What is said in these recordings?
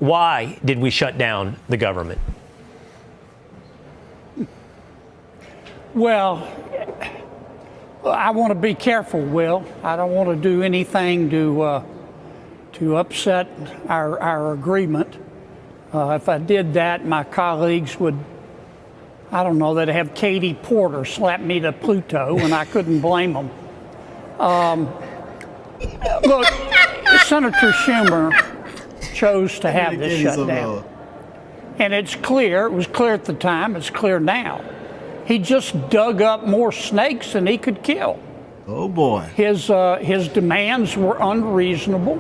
Why did we shut down the government? Well, I want to be careful, Will. I don't want to do anything to upset our agreement. If I did that, my colleagues would, I don't know, they'd have Katie Porter slap me to Pluto, and I couldn't blame them. Look, Senator Schumer chose to have this shutdown. And it's clear, it was clear at the time, it's clear now. He just dug up more snakes than he could kill. Oh boy. His demands were unreasonable.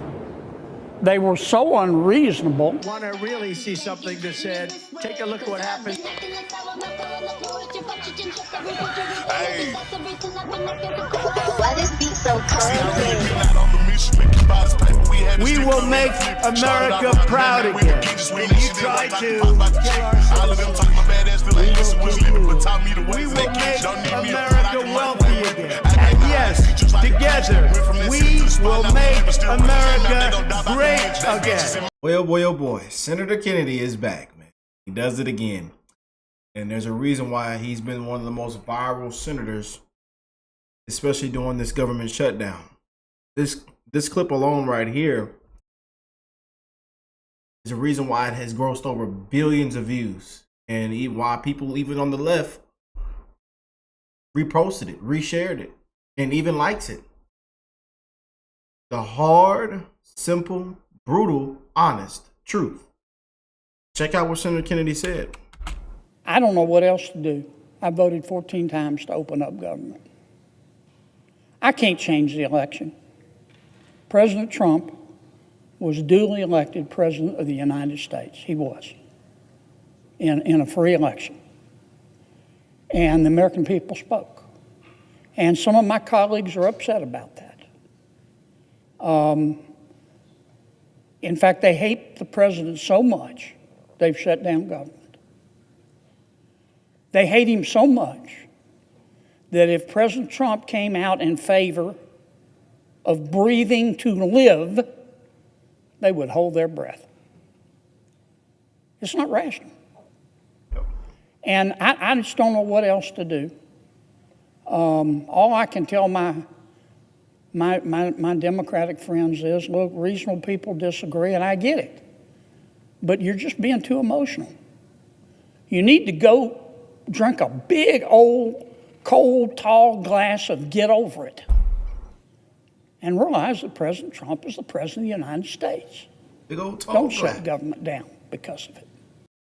They were so unreasonable. Want to really see something that said, take a look at what happened. Hey. Why this beat so cold? We will make America proud again. And you try to kill our We will make America wealthy again. And yes, together, we will make America great again. Well, oh boy, Senator Kennedy is back, man. He does it again. And there's a reason why he's been one of the most viral senators, especially during this government shutdown. This clip alone right here is a reason why it has grossed over billions of views, and why people even on the left reposted it, reshared it, and even likes it. The hard, simple, brutal, honest truth. Check out what Senator Kennedy said. I don't know what else to do. I voted 14 times to open up government. I can't change the election. President Trump was duly elected President of the United States. He was, in a free election. And the American people spoke. And some of my colleagues are upset about that. In fact, they hate the president so much, they've shut down government. They hate him so much that if President Trump came out in favor of breathing to live, they would hold their breath. It's not rational. And I just don't know what else to do. All I can tell my Democratic friends is, look, reasonable people disagree, and I get it. But you're just being too emotional. You need to go drink a big, old, cold, tall glass of get over it and realize that President Trump is the President of the United States. Big old tall Don't glass. shut government down because of it.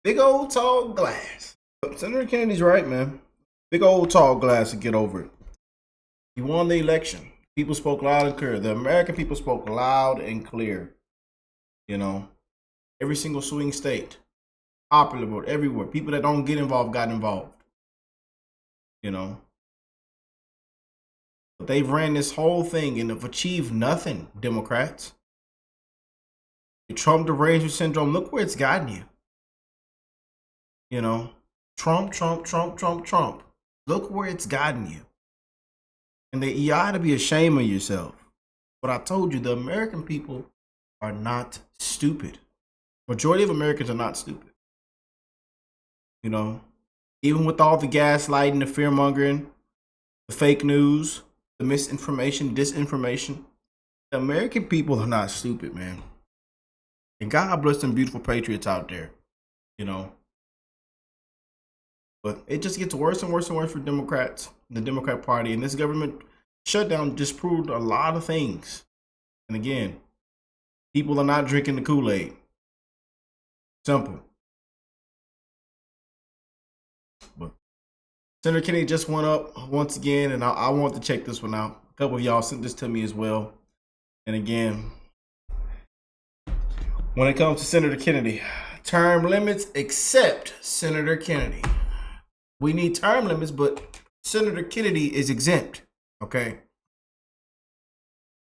Big old tall glass. Senator Kennedy's right, man. Big old tall glass to get over it. He won the election. People spoke loud and clear. The American people spoke loud and clear. You know, every single swing state, popular vote, everywhere. People that don't get involved got involved. You know, but they've ran this whole thing and have achieved nothing, Democrats. The Trump derangement syndrome, look where it's gotten you. You know, Trump. Look where it's gotten you. And you ought to be ashamed of yourself. But I told you, the American people are not stupid. Majority of Americans are not stupid. You know, even with all the gaslighting, the fear mongering, the fake news, the misinformation, disinformation, the American people are not stupid, man. And God bless them beautiful patriots out there, you know. But it just gets worse and worse and worse for Democrats, the Democrat Party. And this government shutdown just proved a lot of things. And again, people are not drinking the Kool-Aid. Simple. But Senator Kennedy just went up once again, and I want to check this one out. A couple of y'all sent this to me as well. And again, when it comes to Senator Kennedy, term limits except Senator Kennedy. We need term limits, but Senator Kennedy is exempt, okay?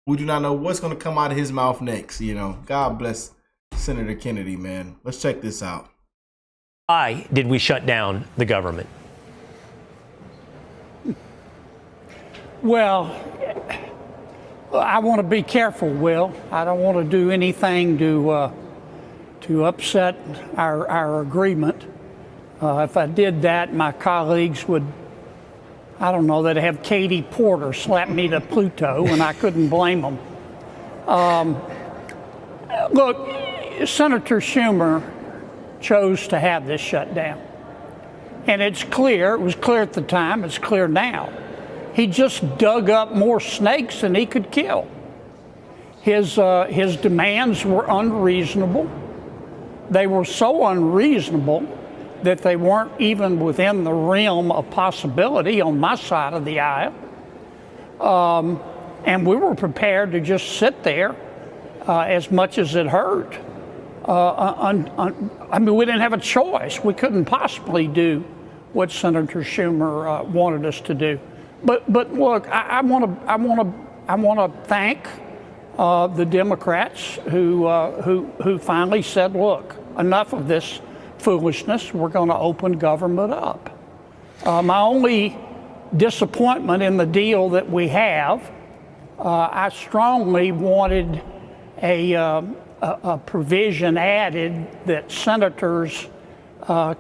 We do not know what's going to come out of his mouth next, you know. God bless Senator Kennedy, man. Let's check this out. Why did we shut down the government? Well, I want to be careful, Will. I don't want to do anything to to upset our agreement. If I did that, my colleagues would, I don't know, they'd have Katie Porter slap me to Pluto, and I couldn't blame them. Look, Senator Schumer chose to have this shutdown. And it's clear, it was clear at the time, it's clear now. He just dug up more snakes than he could kill. His demands were unreasonable. They were so unreasonable that they weren't even within the realm of possibility on my side of the aisle. And we were prepared to just sit there as much as it hurt. I mean, we didn't have a choice. We couldn't possibly do what Senator Schumer wanted us to do. But look, I want to thank the Democrats who finally said, look, enough of this foolishness. We're going to open government up. My only disappointment in the deal that we have, I strongly wanted a provision added that senators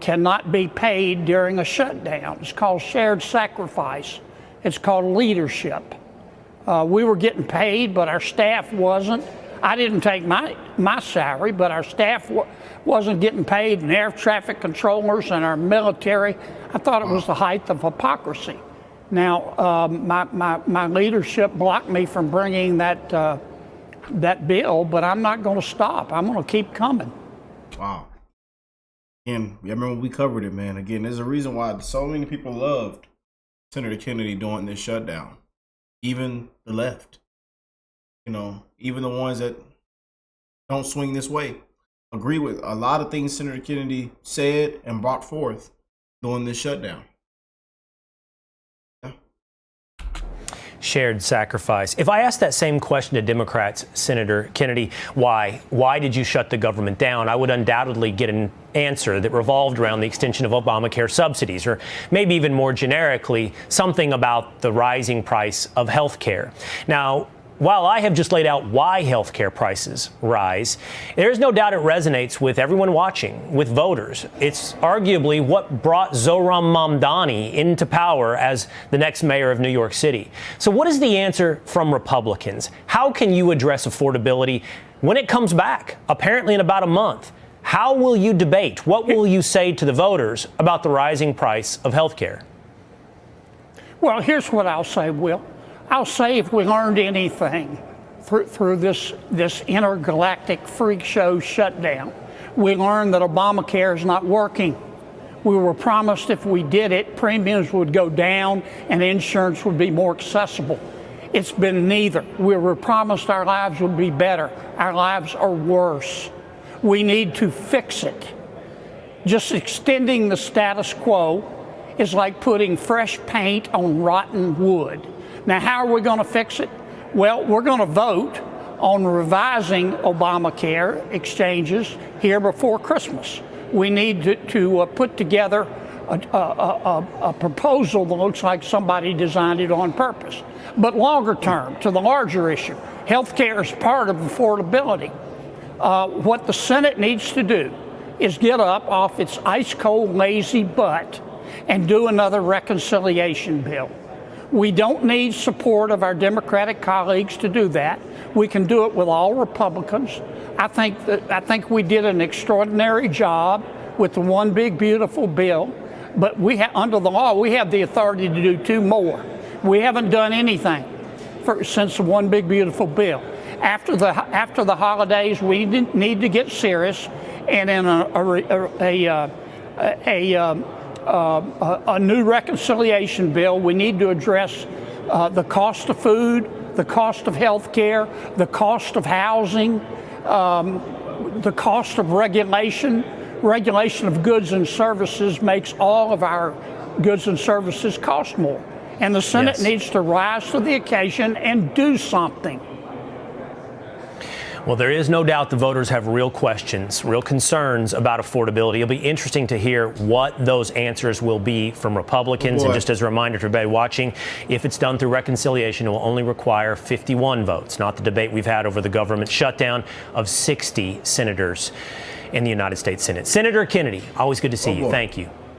cannot be paid during a shutdown. It's called shared sacrifice. It's called leadership. We were getting paid, but our staff wasn't. I didn't take my salary, but our staff wasn't getting paid, and air traffic controllers and our military. I thought it was the height of hypocrisy. Now, my leadership blocked me from bringing that bill, but I'm not going to stop. I'm going to keep coming. Wow. And I remember we covered it, man. Again, there's a reason why so many people loved Senator Kennedy during this shutdown. Even the left, you know, even the ones that don't swing this way, agree with a lot of things Senator Kennedy said and brought forth during this shutdown. Shared sacrifice. If I asked that same question to Democrats, Senator Kennedy, why did you shut the government down? I would undoubtedly get an answer that revolved around the extension of Obamacare subsidies, or maybe even more generically, something about the rising price of health care. Now, while I have just laid out why health care prices rise, there is no doubt it resonates with everyone watching, with voters. It's arguably what brought Zohran Mamdani into power as the next mayor of New York City. So what is the answer from Republicans? How can you address affordability when it comes back, apparently in about a month? How will you debate? What will you say to the voters about the rising price of health care? Well, here's what I'll say, Will. I'll say if we learned anything through this intergalactic freak show shutdown, we learned that Obamacare is not working. We were promised if we did it, premiums would go down and insurance would be more accessible. It's been neither. We were promised our lives would be better. Our lives are worse. We need to fix it. Just extending the status quo is like putting fresh paint on rotten wood. Now, how are we going to fix it? Well, we're going to vote on revising Obamacare exchanges here before Christmas. We need to put together a proposal that looks like somebody designed it on purpose. But longer term, to the larger issue, health care is part of affordability. What the Senate needs to do is get up off its ice-cold, lazy butt and do another reconciliation bill. We don't need support of our Democratic colleagues to do that. We can do it with all Republicans. I think we did an extraordinary job with the one big beautiful bill, but under the law we have the authority to do two more. We haven't done anything since the one big beautiful bill. After the holidays, we need to get serious, and in a new reconciliation bill, we need to address the cost of food, the cost of health care, the cost of housing, the cost of regulation. Regulation of goods and services makes all of our goods and services cost more. And the Senate needs to rise to the occasion and do something. Well, there is no doubt the voters have real questions, real concerns about affordability. It'll be interesting to hear what those answers will be from Republicans. And just as a reminder to everybody watching, if it's done through reconciliation, it will only require 51 votes, not the debate we've had over the government shutdown of 60 senators. in the United States Senate. Senator Kennedy, always good to see you. boy. Thank you.